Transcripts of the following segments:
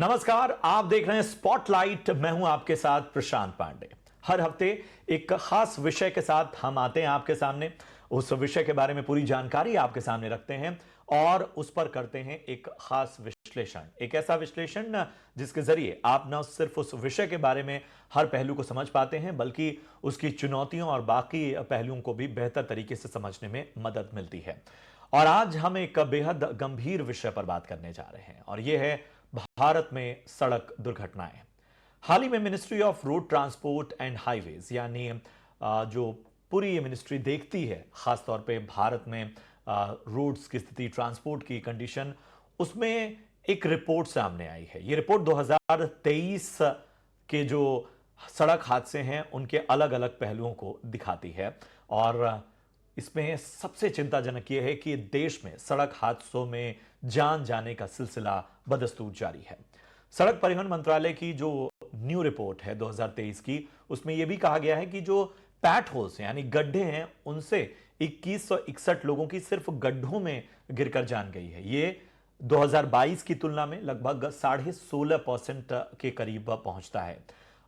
नमस्कार, आप देख रहे हैं स्पॉटलाइट। मैं हूं आपके साथ प्रशांत पांडे। हर हफ्ते एक खास विषय के साथ हम आते हैं आपके सामने। उस विषय के बारे में पूरी जानकारी आपके सामने रखते हैं और उस पर करते हैं एक खास विश्लेषण। एक ऐसा विश्लेषण जिसके जरिए आप न सिर्फ उस विषय के बारे में हर पहलू को समझ पाते हैं, बल्कि उसकी चुनौतियों और बाकी पहलुओं को भी बेहतर तरीके से समझने में मदद मिलती है। और आज हम एक बेहद गंभीर विषय पर बात करने जा रहे हैं और यह है भारत में सड़क दुर्घटनाएं। हाल ही में ministry of road transport and highways यानी जो पूरी ये मिनिस्ट्री देखती है खासतौर पे भारत में रोड्स की स्थिति, ट्रांसपोर्ट की कंडीशन, उसमें एक रिपोर्ट सामने आई है। ये रिपोर्ट 2023 के जो सड़क हादसे हैं उनके अलग अलग पहलुओं को दिखाती है। और इसमें सबसे चिंताजनक यह है कि देश में सड़क हादसों में जान जाने का सिलसिला बदस्तूर जारी है। सड़क परिवहन मंत्रालय की जो न्यू रिपोर्ट है 2023 की, उसमें यह भी कहा गया है कि जो पैट होल्स यानी गड्ढे हैं, उनसे 2161 लोगों की सिर्फ गड्ढों में गिरकर जान गई है। ये 2022 की तुलना में लगभग 16.5% के करीब पहुंचता है।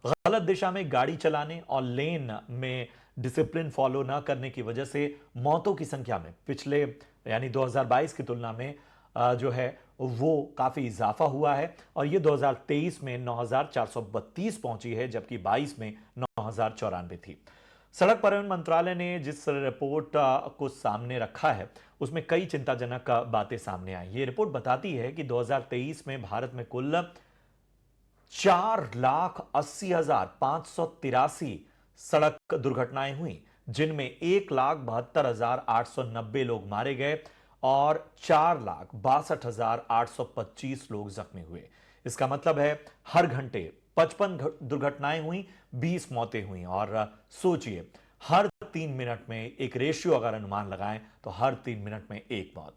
गलत दिशा में गाड़ी चलाने और लेन में डिसिप्लिन फॉलो ना करने की वजह से मौतों की संख्या में पिछले यानी 2022 की तुलना में जो है वो काफी इजाफा हुआ है और ये 2023 में 9432 पहुंची है, जबकि 22 में 9094 थी। सड़क परिवहन मंत्रालय ने जिस रिपोर्ट को सामने रखा है उसमें कई चिंताजनक बातें सामने आई। ये रिपोर्ट बताती है कि 2023 में भारत में कुल 4,80,583 सड़क दुर्घटनाएं हुई, जिनमें 1,72,890 लोग मारे गए और 4,62,825 लोग जख्मी हुए। इसका मतलब है हर घंटे 55 दुर्घटनाएं हुई, 20 मौतें हुई। और सोचिए, हर 3 मिनट में एक रेशियो अगर अनुमान लगाएं तो हर 3 मिनट में एक मौत।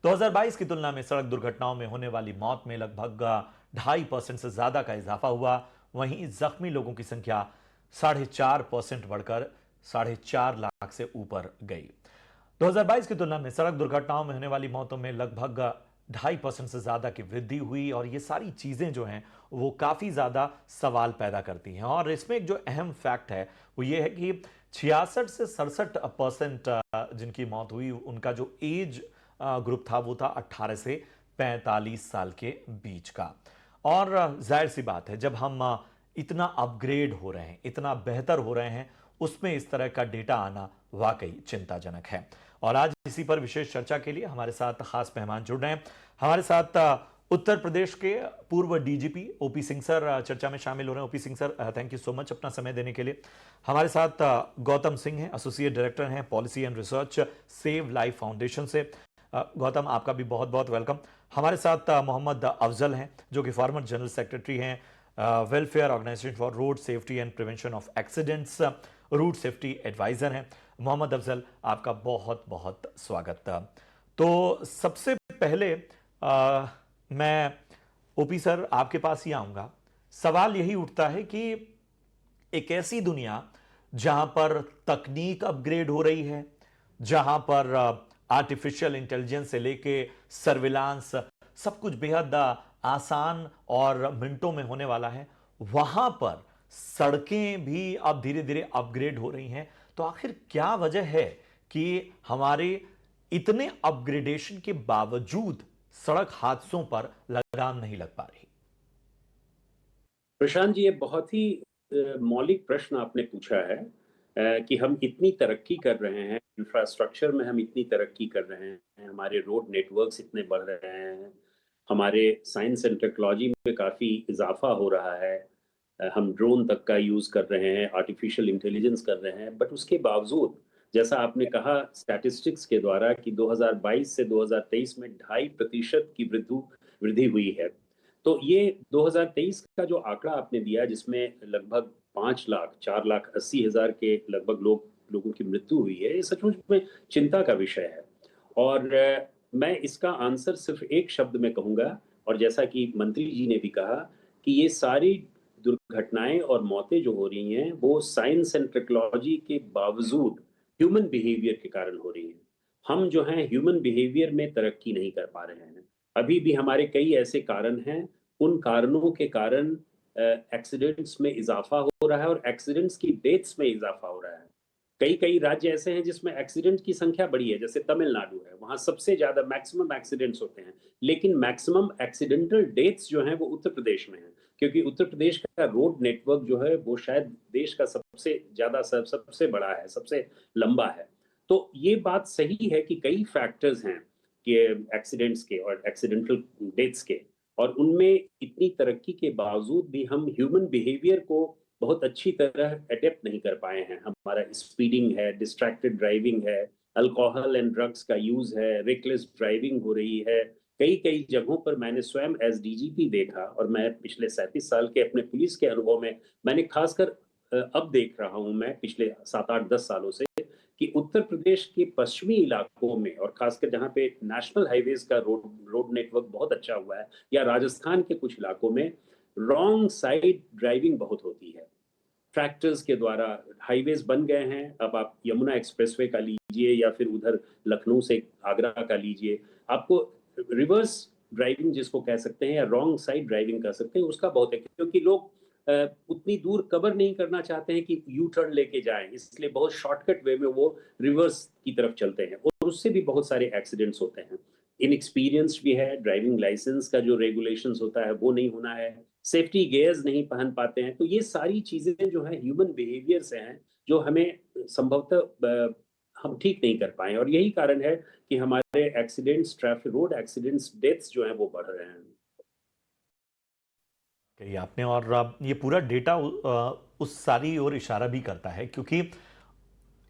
2022 की तुलना में सड़क दुर्घटनाओं में होने वाली मौत में लगभग 2.5% से ज्यादा का इजाफा हुआ। वहीं जख्मी लोगों की संख्या 4.5% बढ़कर 4.5 लाख से ऊपर गई। 2022 की तुलना में सड़क दुर्घटनाओं में होने वाली मौतों में लगभग 2.5% से ज्यादा की वृद्धि हुई। और ये सारी चीजें जो हैं वो काफी ज्यादा सवाल पैदा करती हैं। और इसमें एक जो अहम फैक्ट है वो ये है कि 66 से 67% जिनकी मौत हुई उनका जो एज ग्रुप था वो था 18 से 45 साल के बीच का। और जाहिर सी बात है, जब हम इतना अपग्रेड हो रहे हैं, इतना बेहतर हो रहे हैं, उसमें इस तरह का डेटा आना वाकई चिंताजनक है। और आज इसी पर विशेष चर्चा के लिए हमारे साथ खास मेहमान जुड़ रहे हैं। हमारे साथ उत्तर प्रदेश के पूर्व डीजीपी ओपी सिंह सर चर्चा में शामिल हो रहे हैं। OP Singh sir, thank you so much अपना समय देने के लिए। हमारे साथ गौतम सिंह हैं, एसोसिएट डायरेक्टर हैं policy and research save life foundation से। गौतम, आपका भी बहुत बहुत वेलकम। हमारे साथ मोहम्मद अफजल हैं जो कि फॉर्मर जनरल सेक्रेटरी हैं welfare organisation for road safety and prevention of accidents, route safety adviser हैं। मोहम्मद अफजल, आपका बहुत बहुत स्वागत। तो सबसे पहले मैं ओपी सर आपके पास ही आऊंगा। सवाल यही उठता है कि एक ऐसी दुनिया जहां पर तकनीक अपग्रेड हो रही है, जहां पर आर्टिफिशियल इंटेलिजेंस से लेके सर्विलांस सब कुछ बेहद आसान और मिनटों में होने वाला है, वहां पर सड़कें भी अब धीरे धीरे अपग्रेड हो रही हैं। तो आखिर क्या वजह है कि हमारे इतने अपग्रेडेशन के बावजूद सड़क हादसों पर लगाम नहीं लग पा रही? प्रशांत जी, ये बहुत ही मौलिक प्रश्न आपने पूछा है कि हम इतनी तरक्की कर रहे हैं, इंफ्रास्ट्रक्चर में हम इतनी तरक्की कर रहे हैं, हमारे रोड नेटवर्क्स इतने बढ़ रहे हैं, हमारे साइंस एंड टेक्नोलॉजी में काफ़ी इजाफा हो रहा है, हम ड्रोन तक का यूज़ कर रहे हैं, आर्टिफिशियल इंटेलिजेंस कर रहे हैं, बट उसके बावजूद जैसा आपने कहा स्टैटिस्टिक्स के द्वारा कि 2022 से 2023 में 2.5% की वृद्धि हुई है। तो ये 2023 का जो आंकड़ा आपने दिया जिसमें लगभग 5 लाख 4,80,000 के लगभग लोगों की मृत्यु हुई है, ये सचमुच में चिंता का विषय है। और मैं इसका आंसर सिर्फ एक शब्द में कहूंगा, और जैसा कि मंत्री जी ने भी कहा कि ये सारी दुर्घटनाएं और मौतें जो हो रही हैं वो साइंस एंड टेक्नोलॉजी के बावजूद ह्यूमन बिहेवियर के कारण हो रही हैं। हम जो हैं ह्यूमन बिहेवियर में तरक्की नहीं कर पा रहे हैं। अभी भी हमारे कई ऐसे कारण हैं उन कारणों के कारण एक्सीडेंट्स में इजाफा हो रहा है और एक्सीडेंट्स की डेथ्स में इजाफा हो रहा है। कई कई राज्य ऐसे हैं जिसमें एक्सीडेंट की संख्या बड़ी है, जैसे तमिलनाडु है, वहाँ सबसे ज़्यादा मैक्सिमम एक्सीडेंट्स होते हैं, लेकिन मैक्सिमम एक्सीडेंटल डेथ्स जो हैं वो उत्तर प्रदेश में हैं, क्योंकि उत्तर प्रदेश का रोड नेटवर्क जो है वो शायद देश का सबसे ज़्यादा सबसे बड़ा है, सबसे लंबा है। तो ये बात सही है कि कई फैक्टर्स हैं कि एक्सीडेंट्स के और एक्सीडेंटल डेथ्स के, और उनमें इतनी तरक्की के बावजूद भी हम ह्यूमन बिहेवियर को बहुत अच्छी तरह अडेप्ट नहीं कर पाए हैं। हमारा स्पीडिंग है, डिस्ट्रैक्टेड ड्राइविंग है, अल्कोहल एंड ड्रग्स का यूज है, रेकलेस ड्राइविंग हो रही है। कई कई जगहों पर मैंने स्वयं एज डीजीपी देखा, और मैं पिछले 37 साल के अपने पुलिस के अनुभव में मैंने खासकर अब देख रहा हूं, मैं पिछले 7 8 10 सालों से, कि उत्तर प्रदेश के पश्चिमी इलाकों में, और खासकर जहाँ पे नेशनल हाईवेज का रोड रोड नेटवर्क बहुत अच्छा हुआ है, या राजस्थान के कुछ इलाकों में रॉन्ग साइड ड्राइविंग बहुत होती है। ट्रैक्टर्स के द्वारा हाईवेज बन गए हैं, अब आप यमुना एक्सप्रेसवे का लीजिए या फिर उधर लखनऊ से आगरा का लीजिए, आपको रिवर्स ड्राइविंग जिसको कह सकते हैं या रॉन्ग साइड ड्राइविंग कह सकते हैं उसका बहुत है, क्योंकि लोग उतनी दूर कवर नहीं करना चाहते हैं कि यू टर्न लेके जाएं, इसलिए बहुत शॉर्टकट वे में वो रिवर्स की तरफ चलते हैं, और उससे भी बहुत सारे एक्सीडेंट्स होते हैं। इनएक्सपीरियंस भी है, ड्राइविंग लाइसेंस का जो रेगुलेशंस होता है वो नहीं होना है, सेफ्टी गेयर्स नहीं पहन पाते हैं। तो ये सारी चीजें जो है ह्यूमन बिहेवियर से हैं, जो हमें संभवतः हम ठीक नहीं कर पाए, और यही कारण है कि हमारे accidents, traffic road accidents, deaths जो हैं वो बढ़ रहे हैं। कही आपने, और ये पूरा डेटा उस सारी ओर इशारा भी करता है, क्योंकि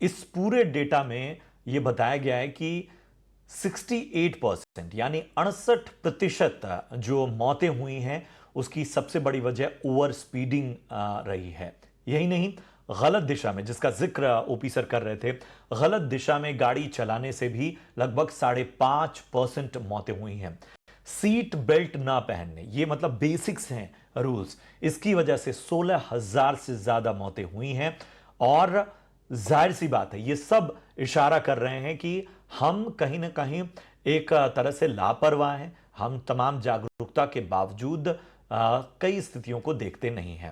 इस पूरे डेटा में ये बताया गया है कि 68% यानी 68% जो मौतें हुई हैं उसकी सबसे बड़ी वजह ओवर स्पीडिंग रही है। यही नहीं, गलत दिशा में, जिसका जिक्र ओपी सर कर रहे थे, गलत दिशा में गाड़ी चलाने से भी लगभग 5.5% मौतें हुई हैं। सीट बेल्ट ना पहनने, ये मतलब बेसिक्स हैं रूल्स, इसकी वजह से 16,000 से ज्यादा मौतें हुई हैं। और जाहिर सी बात है, ये सब इशारा कर रहे हैं कि हम कहीं ना कहीं एक तरह से लापरवाह हैं। हम तमाम जागरूकता के बावजूद कई स्थितियों को देखते नहीं हैं।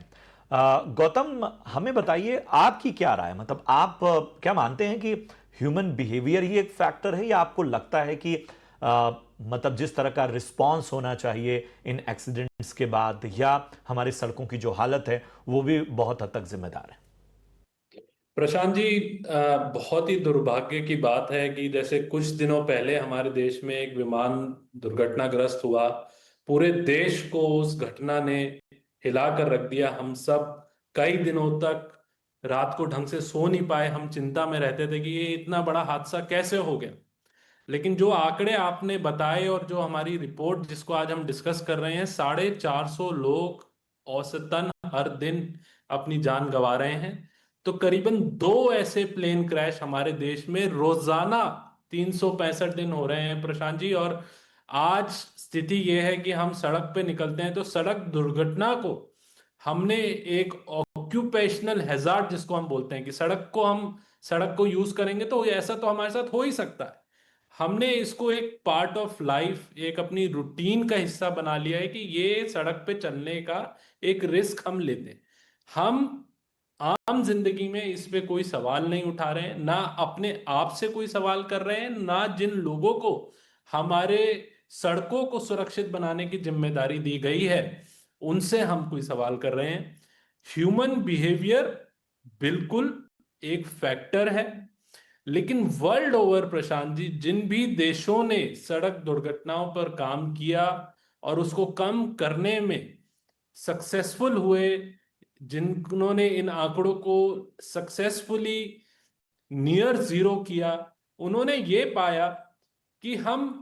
गौतम, हमें बताइए आपकी क्या राय है? मतलब आप क्या मानते हैं कि ह्यूमन बिहेवियर ही एक फैक्टर है, या आपको लगता है कि मतलब जिस तरह का रिस्पांस होना चाहिए इन एक्सीडेंट्स के बाद, या हमारी सड़कों की जो हालत है वो भी बहुत हद तक जिम्मेदार है? प्रशांत जी, बहुत ही दुर्भाग्य की बात है कि जैसे कुछ दिनों पहले हमारे देश में एक विमान दुर्घटनाग्रस्त हुआ। पूरे देश को उस घटना ने हिला कर रख दिया। हम सब कई दिनों तक रात को ढंग से सो नहीं पाए। हम चिंता में रहते थे कि ये इतना बड़ा हादसा कैसे हो गया। लेकिन जो आंकड़े आपने बताए और जो हमारी रिपोर्ट जिसको आज हम डिस्कस कर रहे हैं, 450 लोग औसतन हर दिन अपनी जान गंवा रहे हैं। तो करीबन 2 ऐसे प्लेन क्रैश हमारे देश में रोजाना 365 दिन हो रहे हैं प्रशांत जी। और आज स्थिति यह है कि हम सड़क पे निकलते हैं तो सड़क दुर्घटना को हमने एक ऑक्यूपेशनल हैजार्ड जिसको हम बोलते हैं कि सड़क को यूज करेंगे तो ऐसा तो हमारे साथ हो ही सकता है। हमने इसको एक पार्ट ऑफ लाइफ, एक अपनी रूटीन का हिस्सा बना लिया है कि ये सड़क पे चलने का एक रिस्क हम लेते हैं। हम आम जिंदगी में इस पे कोई सवाल नहीं उठा रहे हैं, ना अपने आप से कोई सवाल कर रहे हैं, ना जिन लोगों को हमारे सड़कों को सुरक्षित बनाने की जिम्मेदारी दी गई है उनसे हम कोई सवाल कर रहे हैं। ह्यूमन बिहेवियर बिल्कुल एक फैक्टर है, लेकिन वर्ल्ड ओवर प्रशांत जी, जिन भी देशों ने सड़क दुर्घटनाओं पर काम किया और उसको कम करने में सक्सेसफुल हुए, जिन्होंने इन आंकड़ों को सक्सेसफुली नियर जीरो किया, उन्होंने ये पाया कि हम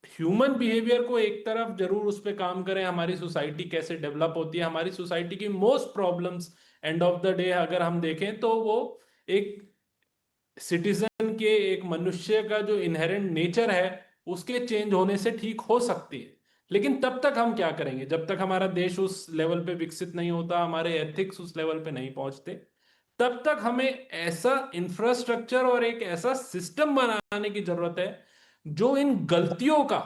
ह्यूमन बिहेवियर को एक तरफ जरूर उस पर काम करें, हमारी सोसाइटी कैसे डेवलप होती है, हमारी सोसाइटी की most problems end of the day अगर हम देखें तो वो एक सिटीजन के, एक मनुष्य का जो इनहेरेंट नेचर है उसके चेंज होने से ठीक हो सकती है। लेकिन तब तक हम क्या करेंगे जब तक हमारा देश उस लेवल पे विकसित नहीं होता, हमारे एथिक्स उस लेवल पे नहीं पहुंचते, तब तक हमें ऐसा इंफ्रास्ट्रक्चर और एक ऐसा सिस्टम बनाने की जरूरत है जो इन गलतियों का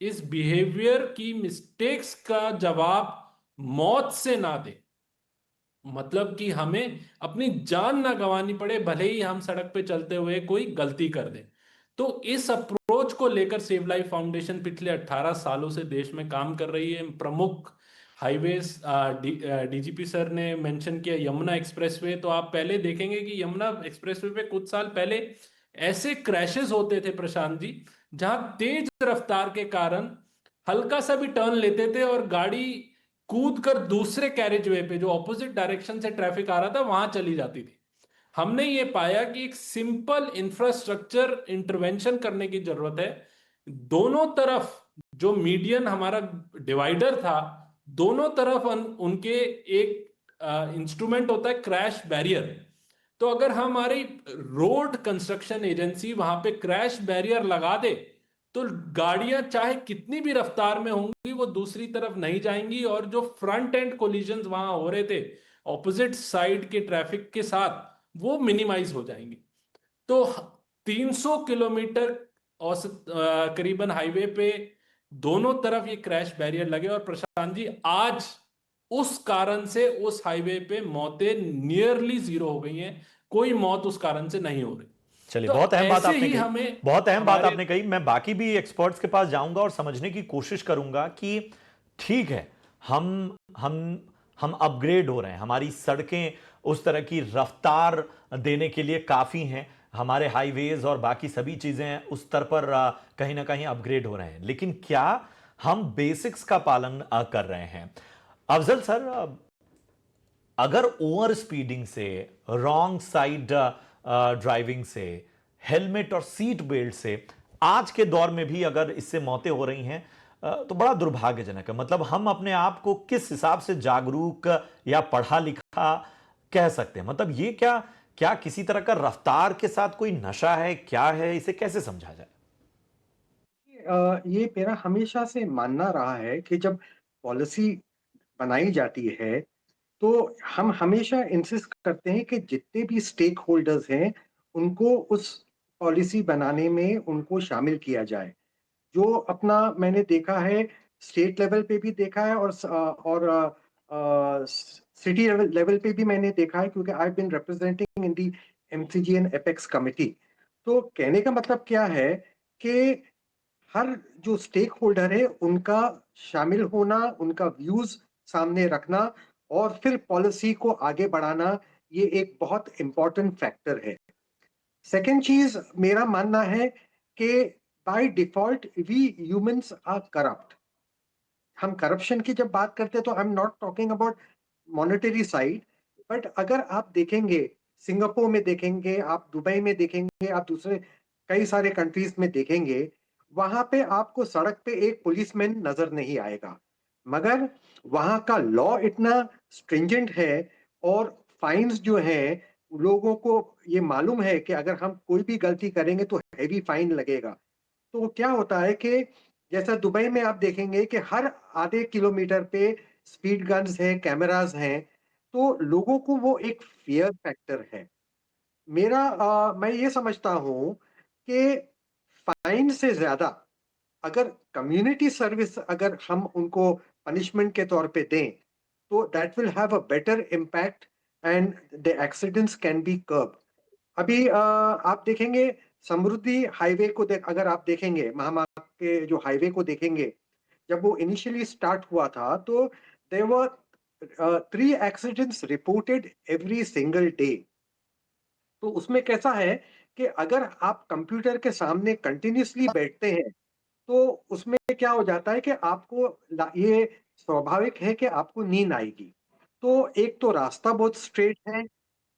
इस बिहेवियर की मिस्टेक्स का जवाब मौत से ना दे, मतलब कि हमें अपनी जान ना गंवानी पड़े भले ही हम सड़क पे चलते हुए कोई गलती कर दे। तो इस अप्रोच को लेकर सेव लाइफ फाउंडेशन पिछले 18 सालों से देश में काम कर रही है। प्रमुख हाईवेज डीजीपी सर ने मेंशन किया यमुना एक्सप्रेसवे, तो आप पहले देखेंगे कि यमुना एक्सप्रेसवे पे कुछ साल पहले ऐसे क्रैशेस होते थे प्रशांत जी, जहां तेज रफ्तार के कारण हल्का सा भी टर्न लेते थे और गाड़ी कूद कर दूसरे कैरेज वे पे जो ऑपोजिट डायरेक्शन से ट्रैफिक आ रहा था वहां चली जाती थी। हमने ये पाया कि एक सिंपल इंफ्रास्ट्रक्चर इंटरवेंशन करने की जरूरत है। दोनों तरफ जो मीडियन हमारा डिवाइडर था, दोनों तरफ उनके एक इंस्ट्रूमेंट होता है क्रैश बैरियर। तो अगर हमारी रोड कंस्ट्रक्शन एजेंसी वहां पे क्रैश बैरियर लगा दे तो गाड़ियां चाहे कितनी भी रफ्तार में होंगी वो दूसरी तरफ नहीं जाएंगी, और जो फ्रंट एंड कोलिजन्स वहां हो रहे थे ऑपोजिट साइड के ट्रैफिक के साथ वो मिनिमाइज हो जाएंगे। तो 300 किलोमीटर औसत करीबन हाईवे पे दोनों तरफ ये क्रैश बैरियर लगे, और प्रशांत जी आज उस कारण से उस हाईवे पे मौतें नियरली जीरो हो गई हैं, कोई मौत उस कारण से नहीं हो रही। चलिए, तो बहुत अहम बात ऐसे आपने ही कही, हमें बहुत अहम बात हमारे आपने कही। मैं बाकी भी एक्सपर्ट्स के पास जाऊंगा और समझने की कोशिश करूंगा कि ठीक है, हम हम हम अपग्रेड हो रहे हैं, हमारी सड़कें उस तरह की रफ्तार देने के लिए काफी हैं, हमारे हाईवेज और बाकी सभी चीजें उस स्तर पर कहीं ना कहीं अपग्रेड हो रहे हैं, लेकिन क्या हम बेसिक्स का पालन कर रहे हैं? अफजल सर, अगर ओवर स्पीडिंग से, रॉन्ग साइड ड्राइविंग से, हेलमेट और सीट बेल्ट से आज के दौर में भी अगर इससे मौतें हो रही हैं तो बड़ा दुर्भाग्यजनक है। मतलब हम अपने आप को किस हिसाब से जागरूक या पढ़ा लिखा कह सकते हैं? मतलब ये क्या क्या किसी तरह का रफ्तार के साथ कोई नशा है, क्या है, इसे कैसे समझा जाए? ये मेरा हमेशा से मानना रहा है कि जब पॉलिसी बनाई जाती है तो हम हमेशा इंसिस्ट करते हैं कि जितने भी स्टेक होल्डर्स हैं उनको उस पॉलिसी बनाने में उनको शामिल किया जाए। जो अपना मैंने देखा है, स्टेट लेवल पे भी देखा है और सिटी लेवल पे भी मैंने देखा है, क्योंकि I been representing in the MCG and apex committee. तो कहने का मतलब क्या है कि हर जो स्टेक होल्डर है उनका शामिल होना, उनका व्यूज सामने रखना और फिर पॉलिसी को आगे बढ़ाना, ये एक बहुत इंपॉर्टेंट फैक्टर है। सेकेंड चीज मेरा मानना है कि by default we humans are corrupt. हम करप्शन की जब बात करते हैं तो I am not talking about monetary side, but अगर आप देखेंगे, सिंगापुर में देखेंगे, आप दुबई में देखेंगे, आप दूसरे कई सारे कंट्रीज में देखेंगे, वहां पे आपको सड़क पे एक पुलिसमैन नजर नहीं आएगा, मगर वहां का लॉ इतना स्ट्रिंजेंट है और फाइन्स जो है, लोगों को ये मालूम है कि अगर हम कोई भी गलती करेंगे तो हैवी फाइन लगेगा। तो क्या होता है कि जैसा दुबई में आप देखेंगे कि हर आधे किलोमीटर पे स्पीड गन्स हैं, कैमरास हैं, तो लोगों को वो एक फियर फैक्टर है। मैं ये समझता हूँ कि फाइन से ज्यादा अगर कम्युनिटी सर्विस अगर हम उनको पनिशमेंट के तौर पे दें तो that will have a better impact and the accidents can be curb. अभी आप देखेंगे समृद्धि हाईवे को अगर आप देखेंगे, महामार्ग के जो हाईवे को देखेंगे, जब वो इनिशियली स्टार्ट हुआ था तो there were 3 accidents reported every single day. तो उसमें कैसा है कि अगर आप कंप्यूटर के सामने कंटिन्यूसली बैठते हैं तो उसमें क्या हो जाता है कि आपको ये स्वाभाविक है कि आपको नींद आएगी। तो एक तो रास्ता बहुत स्ट्रेट है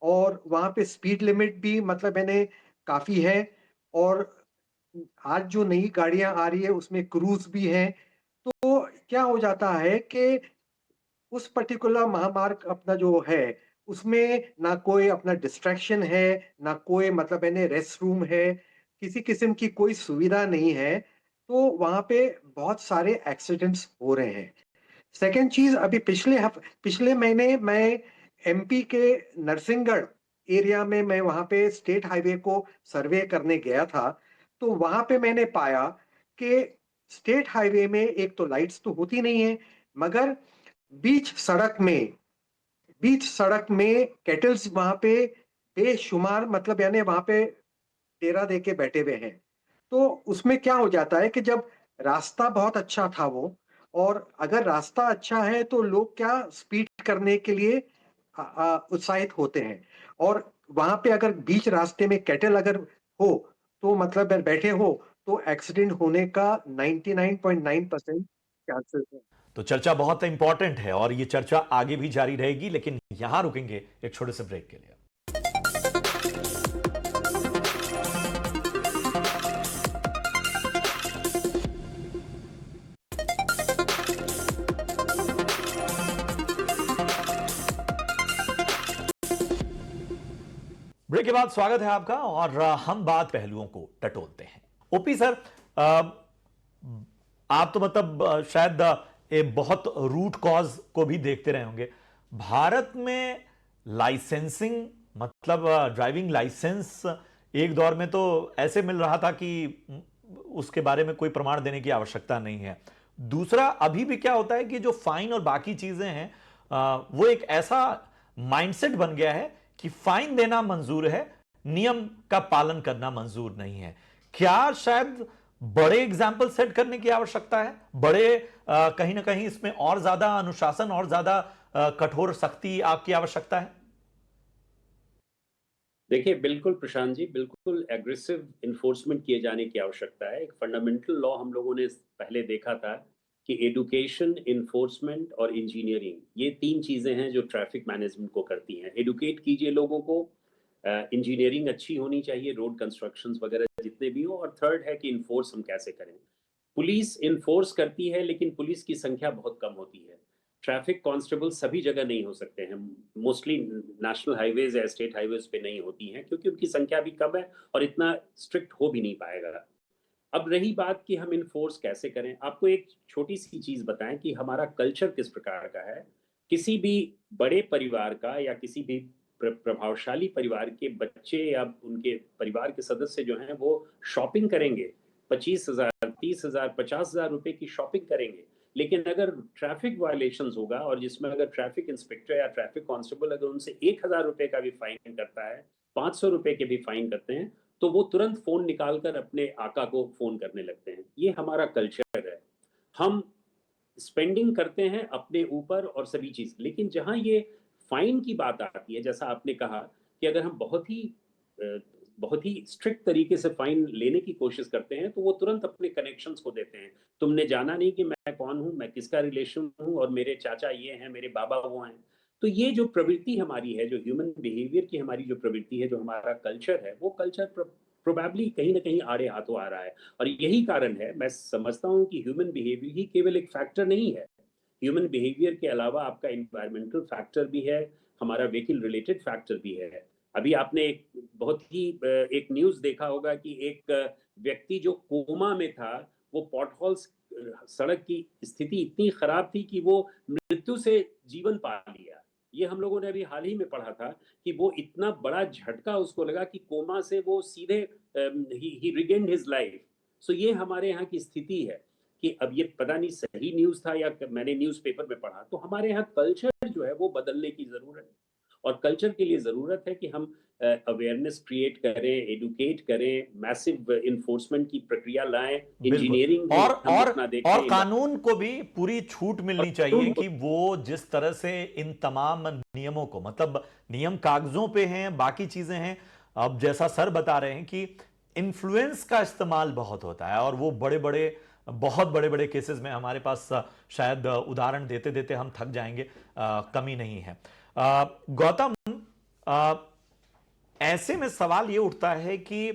और वहां पे स्पीड लिमिट भी मतलब मैंने काफी है, और आज जो नई गाड़ियां आ रही है उसमें क्रूज भी है। तो क्या हो जाता है कि उस पर्टिकुलर महामार्ग अपना जो है उसमें ना कोई अपना डिस्ट्रैक्शन है, ना कोई मतलब मैंने रेस्ट रूम है, किसी किस्म की कोई सुविधा नहीं है, तो वहां पे बहुत सारे एक्सीडेंट्स हो रहे हैं। सेकेंड चीज, अभी पिछले महीने मैं एमपी के नरसिंहगढ़ एरिया में मैं वहां पे स्टेट हाईवे को सर्वे करने गया था। तो वहां पे मैंने पाया कि स्टेट हाईवे में एक तो लाइट्स तो होती नहीं है, मगर बीच सड़क में केटल्स वहां पे बेशुमार, मतलब यानी वहां पे डेरा दे के बैठे हुए हैं। तो उसमें क्या हो जाता है कि जब रास्ता बहुत अच्छा था वो, और अगर रास्ता अच्छा है तो लोग क्या स्पीड करने के लिए उत्साहित होते हैं। और वहां पे अगर बीच रास्ते में कैटल अगर हो, तो मतलब बैठे हो, तो एक्सीडेंट होने का 99.9% चांसेस है। तो चर्चा बहुत इंपॉर्टेंट है और ये चर्चा आगे भी जारी रहेगी, लेकिन यहां रुकेंगे एक छोटे से ब्रेक के लिए। ब्रेक के बाद स्वागत है आपका और हम बात पहलुओं को टटोलते हैं। ओपी सर, आप तो मतलब शायद बहुत रूट कॉज को भी देखते रहे होंगे। भारत में लाइसेंसिंग, मतलब ड्राइविंग लाइसेंस एक दौर में तो ऐसे मिल रहा था कि उसके बारे में कोई प्रमाण देने की आवश्यकता नहीं है। दूसरा, अभी भी क्या होता है कि जो फाइन और बाकी चीजें हैं, वो एक ऐसा माइंडसेट बन गया है कि फाइन देना मंजूर है, नियम का पालन करना मंजूर नहीं है। क्या शायद बड़े एग्जाम्पल सेट करने की आवश्यकता है? बड़े कहीं ना कहीं इसमें और ज्यादा अनुशासन और ज्यादा कठोर सख्ती आपकी आवश्यकता है? देखिए, बिल्कुल प्रशांत जी, बिल्कुल एग्रेसिव इन्फोर्समेंट किए जाने की आवश्यकता है। एक फंडामेंटल लॉ हम लोगों ने पहले देखा था कि एडुकेशन, इन्फोर्समेंट और इंजीनियरिंग, ये 3 चीज़ें हैं जो ट्रैफिक मैनेजमेंट को करती हैं। एडुकेट कीजिए लोगों को, इंजीनियरिंग अच्छी होनी चाहिए, रोड कंस्ट्रक्शंस वगैरह जितने भी हों, और थर्ड है कि इन्फोर्स हम कैसे करें। पुलिस इन्फोर्स करती है, लेकिन पुलिस की संख्या बहुत कम होती है। ट्रैफिक कांस्टेबल सभी जगह नहीं हो सकते हैं। मोस्टली नेशनल हाईवेज या स्टेट हाईवेज पे नहीं होती हैं, क्योंकि उनकी संख्या भी कम है और इतना स्ट्रिक्ट हो भी नहीं पाएगा। अब रही बात कि हम इन्फोर्स कैसे करें, आपको एक छोटी सी चीज़ बताएं कि हमारा कल्चर किस प्रकार का है। किसी भी बड़े परिवार का या किसी भी प्रभावशाली परिवार के बच्चे या उनके परिवार के सदस्य जो हैं वो शॉपिंग करेंगे, 25,000, 30,000, 50,000 रुपए की शॉपिंग करेंगे। लेकिन अगर ट्रैफिक वायलेशन होगा और जिसमें अगर ट्रैफिक इंस्पेक्टर या ट्रैफिक कांस्टेबल अगर उनसे 1,000 रुपए का भी फाइन करता है, 500 रुपए के भी फाइन करते हैं, तो वो तुरंत फोन निकालकर अपने आका को फोन करने लगते हैं। ये हमारा कल्चर है। हम स्पेंडिंग करते हैं अपने ऊपर और सभी चीज, लेकिन जहां ये फाइन की बात आती है, जैसा आपने कहा कि अगर हम बहुत ही स्ट्रिक्ट तरीके से फाइन लेने की कोशिश करते हैं, तो वो तुरंत अपने कनेक्शंस को देते हैं। तुमने जाना नहीं कि मैं कौन हूं, मैं किसका रिलेशन हूं, और मेरे चाचा ये हैं, मेरे बाबा वो हैं। तो ये जो प्रवृत्ति हमारी है, जो ह्यूमन बिहेवियर की हमारी जो प्रवृत्ति है, जो हमारा कल्चर है, वो कल्चर प्रोबेबली कहीं ना कहीं आड़े हाथों आ रहा है। और यही कारण है, मैं समझता हूँ कि ह्यूमन बिहेवियर ही केवल एक फैक्टर नहीं है। ह्यूमन बिहेवियर के अलावा आपका इन्वायरमेंटल फैक्टर भी है, हमारा व्हीकल रिलेटेड फैक्टर भी है। अभी आपने एक बहुत ही एक न्यूज़ देखा होगा कि एक व्यक्ति जो कोमा में था, वो पॉटहोल्स, सड़क की स्थिति इतनी खराब थी कि वो मृत्यु से जीवन पा लिया। ये हम लोगों ने अभी हाल ही में पढ़ा था कि वो इतना बड़ा झटका उसको लगा कि कोमा से वो सीधे ही रिगेन्ड हिज लाइफ। सो ये हमारे यहाँ की स्थिति है कि अब ये पता नहीं सही न्यूज़ था या मैंने न्यूज़पेपर में पढ़ा, तो हमारे यहाँ कल्चर जो है वो बदलने की ज़रूरत है। और कल्चर के लिए ज़रूरत है कि हम अवेयरनेस क्रिएट करें, एडुकेट करें, मैसिव इन्फोर्समेंट की प्रक्रिया लाएं, इंजीनियरिंग और हम और अपना और देखें। कानून को भी पूरी छूट मिलनी चाहिए कि वो जिस तरह से इन तमाम नियमों को, मतलब नियम कागजों पे हैं, बाकी चीजें हैं। अब जैसा सर बता रहे हैं कि इन्फ्लुएंस का इस्तेमाल बहुत होता है, और वो बहुत बड़े बड़े केसेस में हमारे पास शायद उदाहरण देते देते हम थक जाएंगे, कमी नहीं है। गौतम, ऐसे में सवाल यह उठता है कि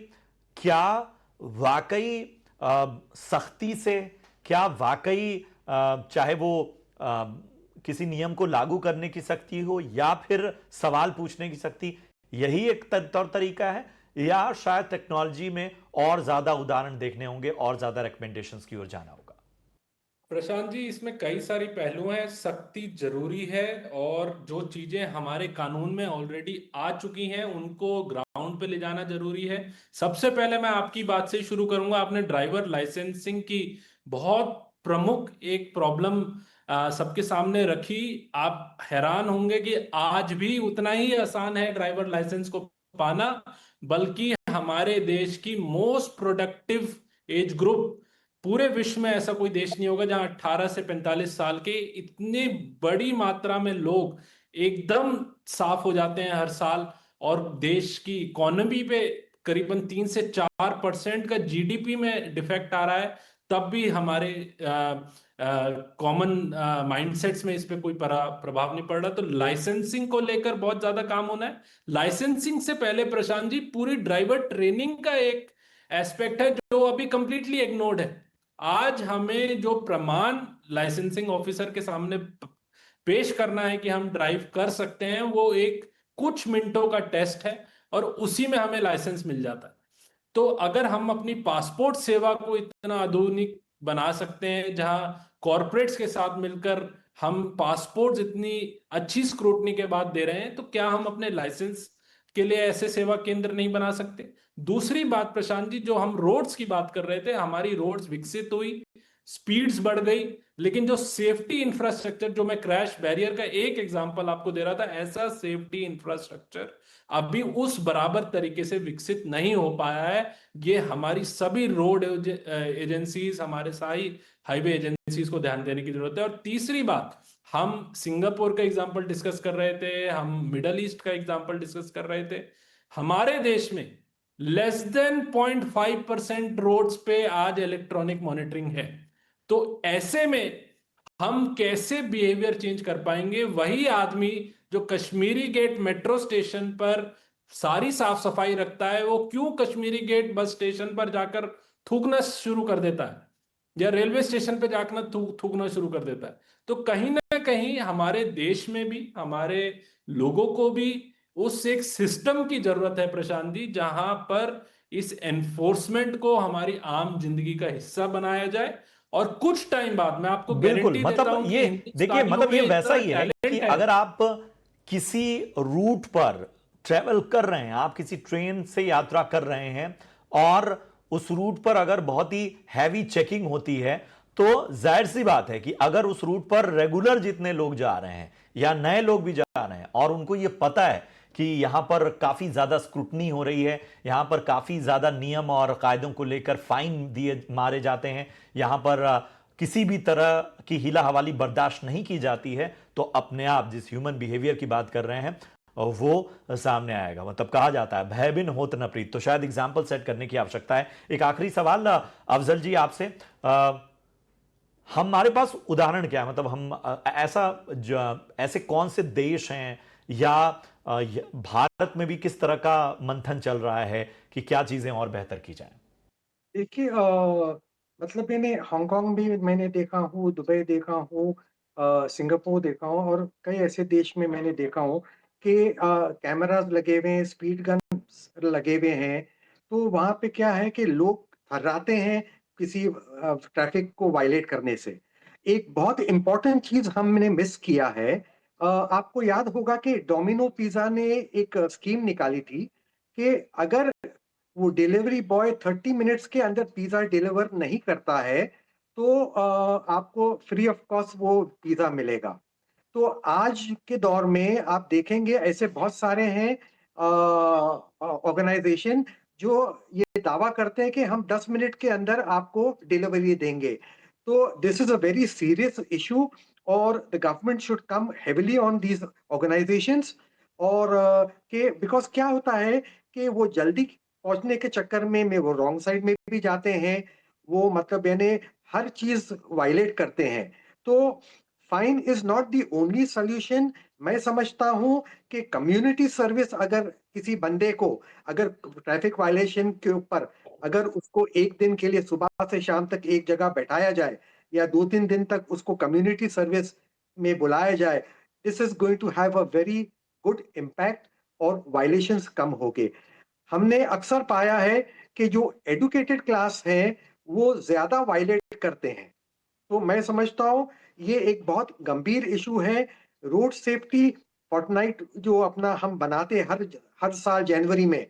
क्या वाकई सख्ती से, क्या वाकई चाहे वो किसी नियम को लागू करने की सख्ती हो या फिर सवाल पूछने की सख्ती, यही एक तौर तरीका है, या शायद टेक्नोलॉजी में और ज्यादा उदाहरण देखने होंगे और ज्यादा रिकमेंडेशंस की ओर जाना होगा? प्रशांत जी, इसमें कई सारी पहलू हैं। सख्ती जरूरी है, और जो चीजें हमारे कानून में ऑलरेडी आ चुकी हैं उनको ग्राउंड ग्राउंड पे ले जाना जरूरी है। सबसे पहले मैं आपकी बात से शुरू करूंगा। आपने ड्राइवर लाइसेंसिंग की बहुत प्रमुख एक प्रॉब्लम सबके सामने रखी। आप हैरान होंगे कि आज भी उतना ही आसान है ड्राइवर लाइसेंस को पाना, बल्कि हमारे देश की मोस्ट प्रोडक्टिव एज ग्रुप, पूरे विश्व में ऐसा कोई देश नहीं होगा जहां 18 से 45 साल के इतनी बड़ी मात्रा में लोग एकदम साफ हो जाते हैं हर साल, और देश की इकोनॉमी पे करीबन 3 से 4% का जीडीपी में डिफेक्ट आ रहा है, तब भी हमारे कॉमन माइंडसेट्स में इस पे कोई प्रभाव नहीं पड़ रहा। तो लाइसेंसिंग को लेकर बहुत ज्यादा काम होना है। लाइसेंसिंग से पहले प्रशांत जी, पूरी ड्राइवर ट्रेनिंग का एक एस्पेक्ट है जो अभी कंप्लीटली इग्नोर्ड है। आज हमें जो प्रमाण लाइसेंसिंग ऑफिसर के सामने पेश करना है कि हम ड्राइव कर सकते हैं, वो एक कुछ मिनटों का टेस्ट है और उसी में हमें लाइसेंस मिल जाता है। तो अगर हम अपनी पासपोर्ट सेवा को इतना आधुनिक बना सकते हैं, जहां कॉरपोरेट्स के साथ मिलकर हम पासपोर्ट इतनी अच्छी स्क्रूटनी के बाद दे रहे हैं, तो क्या हम अपने लाइसेंस के लिए ऐसे सेवा केंद्र नहीं बना सकते? दूसरी बात प्रशांत जी, जो हम रोड्स की बात कर रहे थे, हमारी रोड्स विकसित हुई, स्पीड्स बढ़ गई, लेकिन जो सेफ्टी इंफ्रास्ट्रक्चर, जो मैं क्रैश बैरियर का एक एग्जांपल आपको दे रहा था, ऐसा सेफ्टी इंफ्रास्ट्रक्चर अभी उस बराबर तरीके से विकसित नहीं हो पाया है। ये हमारी सभी रोड एजेंसीज, हमारे सारी हाईवे एजेंसीज को ध्यान देने की जरूरत है। और तीसरी बात, हम सिंगापुर का एग्जांपल डिस्कस कर रहे थे, हम मिडल ईस्ट का एग्जांपल डिस्कस कर रहे थे। हमारे देश में लेस देन 0.5% रोड्स पे आज इलेक्ट्रॉनिक मॉनिटरिंग है। तो ऐसे में हम कैसे बिहेवियर चेंज कर पाएंगे? वही आदमी जो कश्मीरी गेट मेट्रो स्टेशन पर सारी साफ सफाई रखता है, वो क्यों कश्मीरी गेट बस स्टेशन पर जाकर थूकना शुरू कर देता है, या रेलवे स्टेशन पर जाकर थूकना शुरू कर देता है? तो कहीं ना कहीं हमारे देश में भी, हमारे लोगों को भी उस एक सिस्टम की जरूरत है प्रशांत जी, जहां पर इस एनफोर्समेंट को हमारी आम जिंदगी का हिस्सा बनाया जाए। और कुछ टाइम बाद मैं आपको बिल्कुल, गारंटी देता हूं मतलब कि ये देखिए, हिंदुस्तानियों मतलब ये में वैसा इतना ही है कि टैलेंट है। अगर आप किसी रूट पर ट्रेवल कर रहे हैं, आप किसी ट्रेन से यात्रा कर रहे हैं और उस रूट पर अगर बहुत ही हैवी चेकिंग होती है, तो जाहिर सी बात है कि अगर उस रूट पर रेगुलर जितने लोग जा रहे हैं या नए लोग भी जा रहे हैं और उनको यह पता है कि यहां पर काफी ज्यादा स्क्रूटनी हो रही है, यहां पर काफी ज्यादा नियम और कायदों को लेकर फाइन दिए मारे जाते हैं, यहां पर किसी भी तरह की हिला हवाली बर्दाश्त नहीं की जाती है, तो अपने आप जिस ह्यूमन बिहेवियर की बात कर रहे हैं वो सामने आएगा। मतलब कहा जाता है भय बिन होत न प्रीत, तो शायद एग्जाम्पल सेट करने की आवश्यकता है। एक आखिरी सवाल अफजल जी आपसे, हमारे पास उदाहरण क्या है? मतलब हम ऐसे कौन से देश हैं या भारत में भी किस तरह का मंथन चल रहा है कि क्या चीजें और बेहतर की जाए? देखिए, मतलब मैंने हांगकांग भी मैंने देखा हूँ, दुबई देखा हूँ, सिंगापुर देखा हूँ, और कई ऐसे देश में मैंने देखा हूँ कि कैमरास लगे हुए हैं, स्पीड गन्स लगे हुए हैं। तो वहाँ पे क्या है कि लोग थर्राते हैं किसी ट्रैफिक को वायलेट करने से। एक बहुत इंपॉर्टेंट चीज हमने मिस किया है। आपको याद होगा कि डोमिनो पिज्जा ने एक स्कीम निकाली थी कि अगर वो डिलीवरी बॉय 30 मिनट्स के अंदर पिज्जा डिलीवर नहीं करता है, तो आपको फ्री ऑफ कॉस्ट वो पिज्जा मिलेगा। तो आज के दौर में आप देखेंगे ऐसे बहुत सारे हैं ऑर्गेनाइजेशन जो ये दावा करते हैं कि हम 10 मिनट के अंदर आपको डिलीवरी देंगे। तो this is a very serious issue, और the government should come heavily on these organisations. और कि बिकॉज क्या होता है कि वो जल्दी पहुंचने के चक्कर में वो रॉन्ग साइड में भी जाते हैं, वो मतलब यानी हर चीज वायलेट करते हैं। तो fine is not the only solution. मैं समझता हूं कि कम्युनिटी सर्विस, अगर किसी बंदे को अगर ट्रैफिक वायलेशन के ऊपर अगर उसको एक दिन के लिए सुबह से शाम तक एक जगह बैठाया जाए या 2-3 दिन तक उसको कम्युनिटी सर्विस में बुलाया जाए, this is going to have a very good impact और वायलेशंस कम होंगे। हमने अक्सर पाया है कि जो एडुकेटेड क्लास है वो ज्यादा वायलेट करते हैं। तो मैं समझता हूं ये एक बहुत गंभीर इशू है। रोड सेफ्टी फोर्टनाइट जो अपना हम बनाते हैं हर हर साल जनवरी में,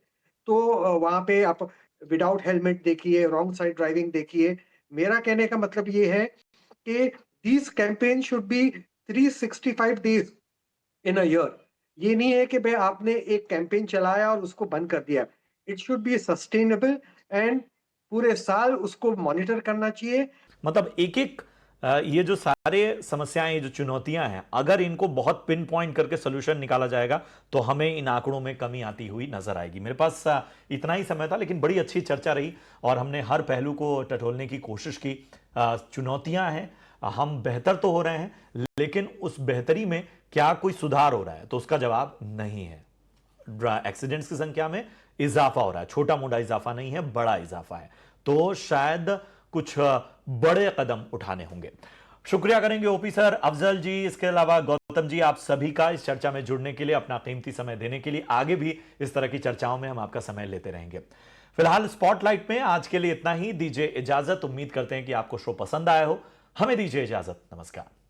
तो वहां पे आप विदाउट हेलमेट देखिए, रॉन्ग साइड ड्राइविंग देखिए। मेरा कहने का मतलब ये है कि these campaign should be 365 days in a year. ये नहीं है कि भाई आपने एक कैंपेन चलाया और उसको बंद कर दिया। It should be sustainable and पूरे साल उसको मॉनिटर करना चाहिए। मतलब एक एक ये जो सारे समस्याएं, ये जो चुनौतियां हैं, अगर इनको बहुत पिन पॉइंट करके सोल्यूशन निकाला जाएगा तो हमें इन आंकड़ों में कमी आती हुई नजर आएगी। मेरे पास इतना ही समय था, लेकिन बड़ी अच्छी चर्चा रही और हमने हर पहलू को टटोलने की कोशिश की। चुनौतियां हैं, हम बेहतर तो हो रहे हैं, लेकिन उस बेहतरी में क्या कोई सुधार हो रहा है, तो उसका जवाब नहीं है। एक्सीडेंट्स की संख्या में इजाफा हो रहा है, छोटा मोटा इजाफा नहीं है, बड़ा इजाफा है। तो शायद कुछ बड़े कदम उठाने होंगे। शुक्रिया करेंगे ओपी सर, अफजल जी, इसके अलावा गौतम जी, आप सभी का इस चर्चा में जुड़ने के लिए, अपना कीमती समय देने के लिए। आगे भी इस तरह की चर्चाओं में हम आपका समय लेते रहेंगे। फिलहाल स्पॉटलाइट में आज के लिए इतना ही। दीजिए इजाजत। उम्मीद करते हैं कि आपको शो पसंद आया हो। हमें दीजिए इजाजत। नमस्कार।